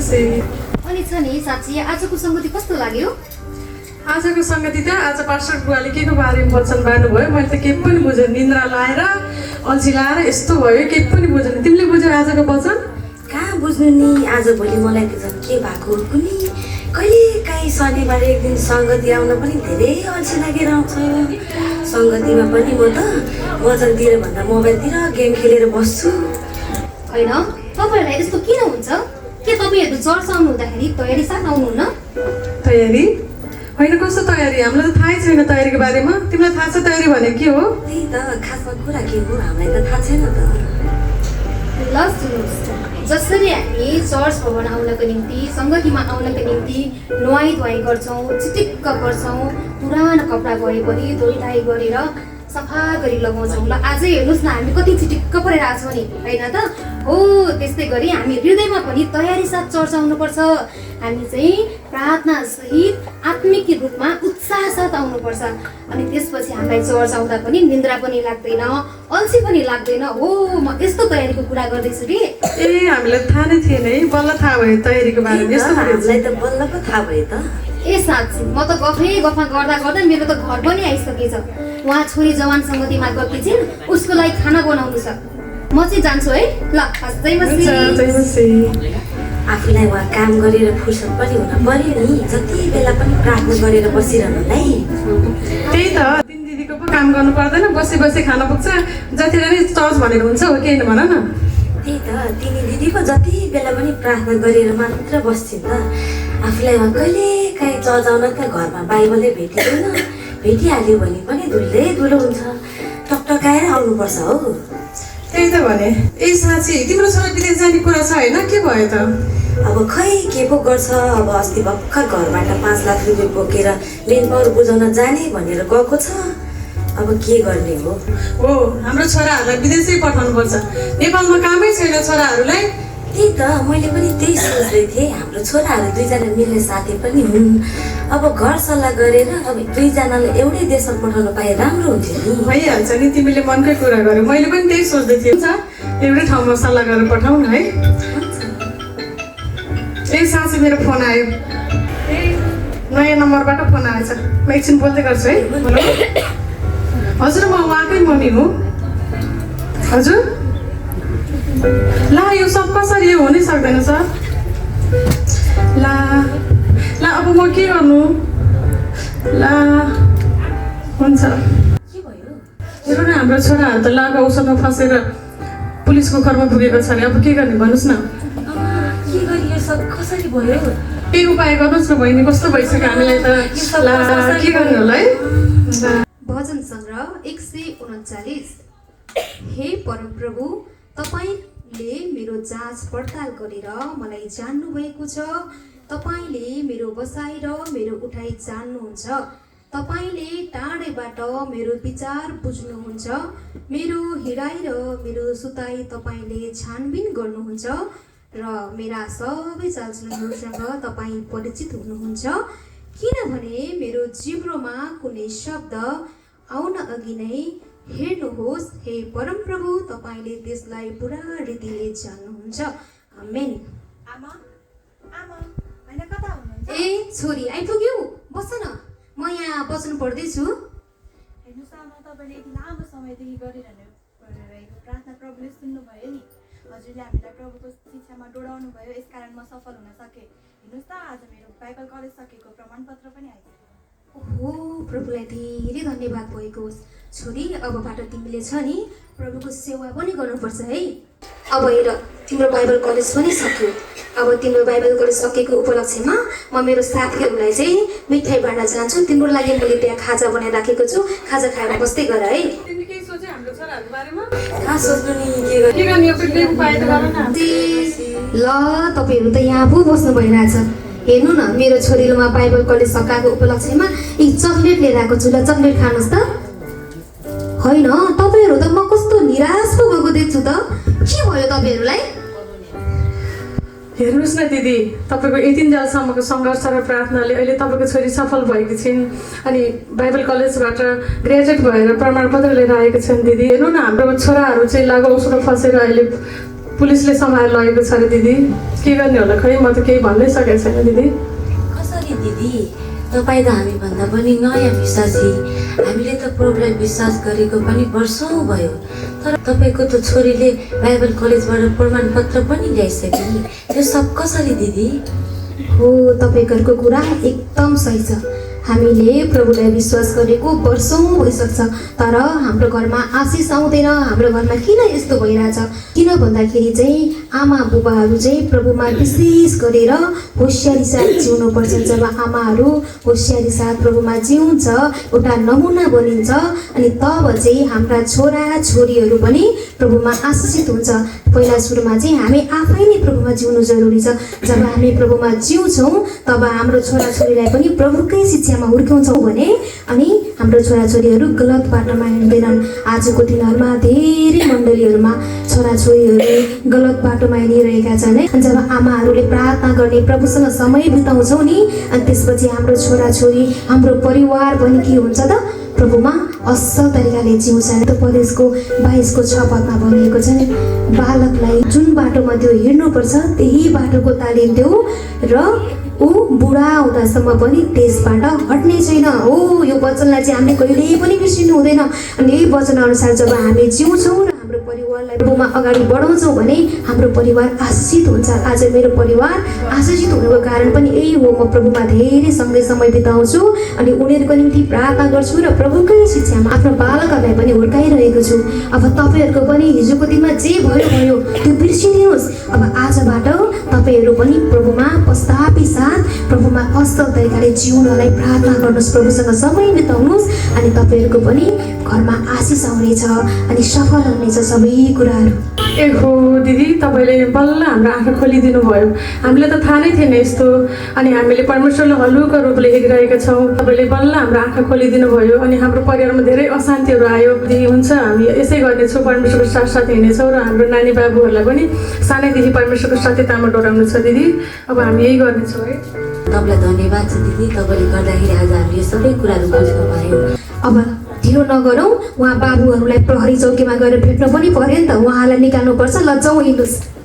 नमस्ते। अनि छ नि साँच्ची आजको सङ्गति कस्तो लाग्यो? आजको सङ्गति त आज पास्टर बुवाले के को बारेमा वचन बार्नुभयो मैले त केही पनि बुझेन। निन्द्रा लाएर अल्छी लाएर यस्तो भयो केही पनि बुझेन। तिमीले बुझ्यौ आजको वचन? कहाँ बुझ्नु नि, आजभोलि मलाई त झन् के भएको कुनै कहिले काहीँ शनिबार एक दिन सङ्गति आउन पनि धेरै अल्छी लागेर आउँछ। सङ्गतिमा पनि म त वचनतिर भन्दा मोबाइलतिर गेम खेलेर बस्छु। होइन, तपाईँहरूलाई यस्तो किन हुन्छ? के तपाईँहरू चर्च आउनु हुँदाखेरि तयारी साथ आउनुहुन्न? तयारी होइन, कस्तो तयारी? हामीलाई त थाहै छैन तयारीको बारेमा। तिमीलाई थाहा छ तयारी भने के हो? त्यही त खासमा कुरा के हो हामीलाई त थाहा छैन त। ल सुन्नुहोस्, जसरी हामी चर्च भवन आउनको निम्ति सङ्गतिमा आउनको निम्ति नुहाइ धुवाइ गर्छौँ, चिटिक्क गर्छौँ, पुरानो कपडा गए पनि धोइधाइ गरेर सफा गरी लगाउँछौँ। ल आजै हेर्नुहोस् न हामी कति चिटिक्क परिरहेको छौँ नि, होइन त? हो त्यस्तै गरी हामी हृदयमा पनि तयारी साथ चर्च आउनुपर्छ। हामी चाहिँ प्रार्थना सहित आत्मिक रूपमा उत्साह साथ आउनुपर्छ। अनि त्यसपछि हामीलाई चर्च आउँदा पनि निन्द्रा पनि लाग्दैन, अल्छी पनि लाग्दैन। हो म यस्तो तयारीको कुरा गर्दैछु कि ए हामीलाई थाहा नै थिएन है, बल्ल थाहा भयो तयारीको बारेमा। यस्तो हामीलाई त बल्ल पो थाहा भयो त। ए साँच्ची म त गफमा गर्दा गर्दा मेरो त घर पनि आइसकेछ। उहाँ छोरी जवान सङ्गतिमा गएकी छिन्, उसको लागि खाना बनाउनु छ। म चाहिँ जान्छु है। ल आफूलाई उहाँ काम गरेर फुर्सद पनि हुन पर्यो नि, जति बेला पनि प्रार्थना गरेर बसिरहनुलाई। त्यही त तिन दिदीको पो काम गर्नु पर्दैन, बसी बसी खान पुग्छ। जतिखेर नि चर्च भनेर हुन्छ हो, केही भन न। त्यही त तिनी दिदी पो जति बेला पनि प्रार्थना गरेर मात्र बस्छिन् त। आफूलाई उहाँ कहिले काहीँ चर्च आउन त घरमा बाइबलै भेटिँदैन, भेटिहाल्यो भने पनि धुलै धुलो हुन्छ, टकटकाएर आउनुपर्छ हो। त्यही त भने। ए साँच्ची तिम्रो छोरा विदेश जाने कुरा छ होइन, के भयो त? अब खै के पो गर्छ। अब अस्ति भर्खर घरबाट 5 लाख रुपियाँ बोकेर मेन पावर बुझाउन जाने भनेर गएको छ। अब के गर्ने हो? हो हाम्रो छोराहरूलाई विदेशै पठाउनुपर्छ, नेपालमा कामै छैन छोराहरूलाई। त्यही त मैले पनि त्यही सोच्दै थिएँ। हाम्रो छोराहरू दुईजना मिल्ने साथी पनि हुन्। अब घर सल्लाह गरेर अब दुईजनालाई एउटै देशमा पठाउन पाए राम्रो हुन्थ्यो नि। भइहाल्छ नि, तिमीले मनकै कुरा गर्यो। मैले पनि त्यही सोच्दै थिएँ। एउटै ठाउँमा सल्लाह गरेर पठाउँ न है। ए साँच्ची मेरो फोन आयो, नयाँ नम्बरबाट फोन आएछ। म एकछिन बोल्दै गर्छु है। हजुर म उहाँकै मम्मी हुँ। हजुर ला यो सब कसरी यो हुनै सक्दैन सर। ला ला अब म के गर्नु? ला हुन्छ के भयो? हेर्नु न हाम्रो छोराहरू त लाग औषधमा फसेर पुलिसको घरमा पुगेको छ अरे। अब के गर्ने भन्नुहोस् न। के गरी यो सब कसरी भयो? केही उपाय गर्नुहोस् न बहिनी, कस्तो भइसक्यो हामीलाई त। ला के गर्ने होला है। भजन सङ्ग्रह 139। हे परमप्रभु, तपाईँले मेरो जाँच पडताल गरेर मलाई जान्नु भएको छ। तपाईँले मेरो बसाइ र मेरो उठाइ जान्नुहुन्छ। तपाईँले टाढैबाट मेरो विचार बुझ्नुहुन्छ। मेरो हिँडाइ र मेरो सुताइ तपाईँले छानबिन गर्नुहुन्छ र मेरा सबै चालचलनहरूसँग तपाईँ परिचित हुनुहुन्छ। किनभने मेरो जिब्रोमा कुनै शब्द आउन अघि नै हेर्नुहोस्, हे परमप्रभु, तपाईँले त्यसलाई पुरा रीतिले जान्नुहुन्छ। आमेन। आमा आमा हैन कता हुनुहुन्छ? ए छोरी आइपुग्यौ, बस न, म यहाँ वचन पढ्दैछु। हेर्नुहोस् आमा, तपाईँले यति लामो समयदेखि गरिरहनु भएको प्रार्थना प्रभुले सुन्नुभयो नि। हजुरले हामीलाई प्रभुको शिक्षामा डोडाउनु भयो, यसकारण म सफल हुन सकेँ। हेर्नुहोस् त आज मेरो बाइबल कलेज सकेको प्रमाणपत्र पनि आइसक्यो। ओहो, प्रभुलाई धेरै धन्यवाद भएको होस्। छोरी अबबाट तिमीले छ नि प्रभुको सेवा पनि गर्नुपर्छ है। अब हेर तिम्रो बाइबल कलेज पनि सक्यो। अब तिम्रो बाइबल कलेज सकेको उपलक्ष्यमा म मेरो साथीहरूलाई चाहिँ मिठाई बाँड्न चाहन्छु। तिम्रो लागि मैले त्यहाँ खाजा बनाएर राखेको छु, खाजा खाएर बस्दै गर है। तिमीले केही सोचे हाम्रो छोराहरूको बारेमा? कहाँ सोच्नु नि, के के गर्ने यो पनि उपाय त गर न। ल तपाईँहरू त यहाँ पो बस्नु भइरहेछ। हेर्नु न मेरो छोरीमा बाइबल कलेज सकाएको उपलक्ष्यमा यी चक्लेट लिएर आएको छु। ल चक्लेट खानुहोस् त। होइन तपाईँहरू त म कस्तो निराश पो भएको देख्छु त। के भयो तपाईँहरूलाई? हेर्नुहोस् न दिदी, तपाईँको यति जेलसम्मको सङ्घर्ष र प्रार्थनाले अहिले तपाईँको छोरी सफल भएकी छिन् अनि बाइबल कलेजबाट ग्रेजुएट भएर प्रमाणपत्र लिएर आएका छन्। दिदी हेर्नु न हाम्रो छोराहरू चाहिँ लागु औषधमा फसेर अहिले पुलिसले समाएर लगेको छ अरे दिदी। के गर्ने होला खै, म त केही भन्नै सकेको छैन दिदी। कसरी दिदी, तपाईँ त हामीभन्दा पनि नयाँ विश्वासी। हामीले त प्रभुलाई विश्वास गरेको पनि वर्षौँ भयो, तर तपाईँको त छोरीले बाइबल कलेजबाट प्रमाणपत्र पनि ल्याइसक्यो। त्यो सब कसरी दिदी? हो, तपाईँहरूको कुरा एकदम सही छ। हामीले प्रभुलाई विश्वास गरेको वर्षौँ भइसक्छ, तर हाम्रो घरमा आशिष आउँदैन। हाम्रो घरमा किन यस्तो भइरहेछ? किन भन्दाखेरि चाहिँ आमा बुबाहरू चाहिँ प्रभुमा विशेष गरेर होसियारी साथ जिउनुपर्छ। जब आमाहरू होसियारी साथ प्रभुमा जिउँछ, एउटा नमुना बनिन्छ, अनि तब चाहिँ हाम्रा छोरा छोरीहरू पनि प्रभुमा आशिषित हुन्छ। पहिला सुरुमा चाहिँ हामी आफै नै प्रभुमा जिउनु जरुरी छ। जब हामी प्रभुमा जिउँछौँ, तब हाम्रो छोराछोरीलाई पनि प्रभुकै शिक्षामा हुर्काउँछौँ भने अनि हाम्रो छोराछोरीहरू गलत बाटोमा हिँड्दैनन्। आजको दिनहरूमा धेरै मण्डलीहरूमा छोराछोरीहरू गलत बाटोमा हिँडिरहेका छन् है। जब आमाहरूले प्रार्थना गर्ने, प्रभुसँग समय बिताउँछौँ नि, अनि त्यसपछि हाम्रो छोराछोरी, हाम्रो परिवार पनि के हुन्छ त? प्रभुमा असल तरिकाले जिउँछ। उपदेशको 22को 6 पदमा भनिएको छ नि, बालकलाई जुन बाटोमा त्यो हिँड्नुपर्छ त्यही बाटोको तालिम देऊ र ऊ बुढा हुँदासम्म पनि त्यसबाट हट्ने छैन। हो, यो वचनलाई चाहिँ हामीले कहिल्यै पनि बिर्सिनु हुँदैन। अनि यही वचनअनुसार जब हामी जिउँछौँ र हाम्रो परिवारलाई प्रभुमा अगाडि बढाउँछौँ भने हाम्रो परिवार आशिषित हुन्छ। आज मेरो परिवार आशिषित हुनुको कारण पनि यही हो। म प्रभुमा धेरै सँगै समय बिताउँछु अनि उनीहरूको निम्ति प्रार्थना गर्छु र प्रभुकै शिक्षामा आफ्नो बालकहरूलाई पनि हुर्काइरहेको छु। अब तपाईँहरूको पनि हिजोको दिनमा जे भयो त्यो बिर्सिदिनुहोस्। अब आजबाट तपाईँहरू पनि प्रभुमा पश्चातापी साथ प्रभुमा असल तरिकाले जिउनलाई प्रार्थना गर्नुहोस्, प्रभुसँग समय बिताउनुहोस्, अनि तपाईँहरूको पनि घरमा आशिष आउनेछ अनि सफल हुनेछ सबै कुराहरू। ए हो दिदी, तपाईँले बल्ल हाम्रो आँखा खोलिदिनु भयो। हामीले त थाहा नै थिएन यस्तो, अनि हामीले परमेश्वरलाई हलुका रूपले हेरिरहेका छौँ। तपाईँले बल्ल हाम्रो आँखा खोलिदिनु भयो अनि हाम्रो परिवारमा धेरै अशान्तिहरू आयो। दिदी हुन्छ, हामी यसै गर्नेछौँ, परमेश्वरको साथ हिँड्नेछौँ र हाम्रो नानी बाबुहरूलाई पनि सानैदेखि परमेश्वरको सत्यतामा डोराउनु छ दिदी। अब हामी यही गर्नेछौँ है। तपाईँलाई धन्यवाद छ दिदी, तपाईँले गर्दाखेरि आज हामीले सबै कुराहरू बुझ्नु पायौँ। अब ढिलो नगरौँ, उहाँ बाबुहरूलाई प्रहरी चौकीमा गएर भेट्नु पनि पर्यो नि त। उहाँलाई निकाल्नुपर्छ। ल जाउँ, हिँड्नुहोस्।